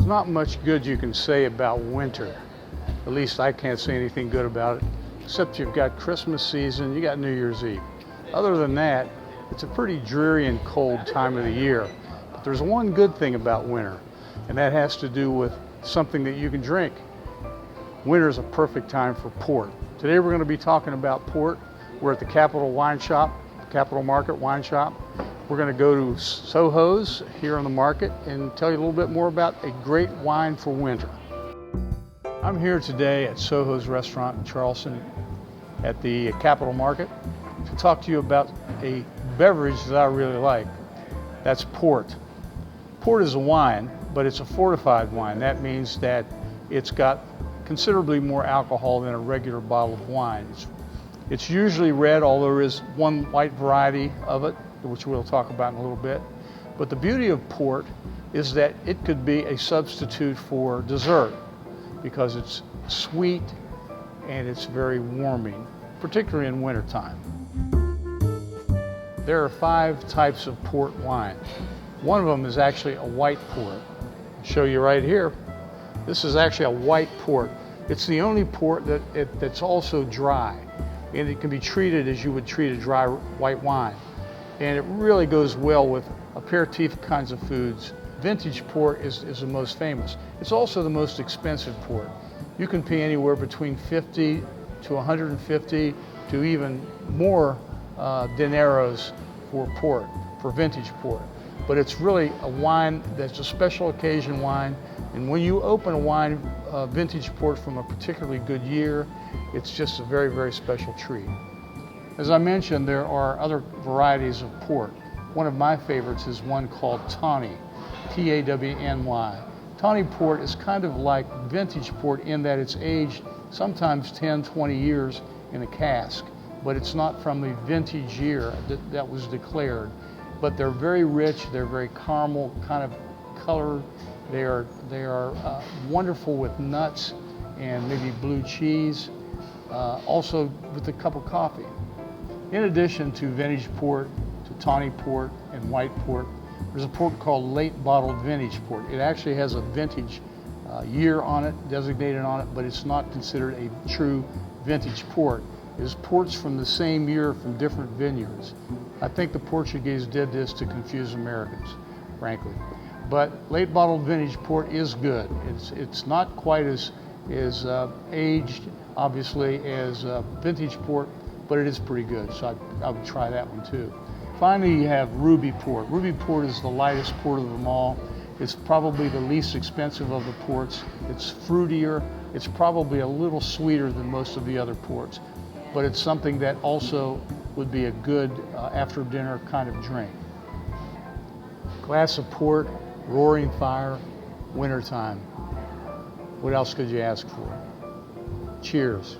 There's not much good you can say about winter. At least I can't say anything good about it, except you've got Christmas season, you got New Year's Eve. Other than that, it's a pretty dreary and cold time of the year. But there's one good thing about winter, and that has to do with something that you can drink. Winter is a perfect time for port. Today we're going to be talking about port. We're at the Capitol Wine Shop, Capitol Market Wine Shop. We're going to go to Soho's here on the market and tell you a little bit more about a great wine for winter. I'm here today at Soho's restaurant in Charleston at the Capitol Market to talk to you about a beverage that I really like. That's port. Port is a wine, but it's a fortified wine. That means that it's got considerably more alcohol than a regular bottle of wine. It's usually red, although there is one white variety of it, which we'll talk about in a little bit. But the beauty of port is that it could be a substitute for dessert because it's sweet and it's very warming, particularly in wintertime. There are 5 types of port wine. One of them is actually a white port. I'll show you right here. This is actually a white port. It's the only port that's also dry, and it can be treated as you would treat a dry white wine. And it really goes well with aperitif kinds of foods. Vintage port is the most famous. It's also the most expensive port. You can pay anywhere between 50 to 150 to even more dineros for port, for vintage port. But it's really a wine that's a special occasion wine. And when you open a wine, vintage port from a particularly good year, it's just a very, very special treat. As I mentioned, there are other varieties of port. One of my favorites is one called Tawny, T-A-W-N-Y. Tawny port is kind of like vintage port in that it's aged sometimes 10, 20 years in a cask, but it's not from the vintage year that was declared. But they're very rich, they're very caramel kind of color. They are wonderful with nuts and maybe blue cheese, also with a cup of coffee. In addition to vintage port, to tawny port and white port, there's a port called late bottled vintage port. It actually has a vintage year on it, designated on it, but it's not considered a true vintage port. It is ports from the same year from different vineyards. I think the Portuguese did this to confuse Americans, frankly. But late bottled vintage port is good. It's not quite as aged, obviously, as vintage port, but it is pretty good, so I would try that one too. Finally, you have ruby port. Ruby port is the lightest port of them all. It's probably the least expensive of the ports. It's fruitier. It's probably a little sweeter than most of the other ports, but it's something that also would be a good after dinner kind of drink. Glass of port, roaring fire, wintertime. What else could you ask for? Cheers.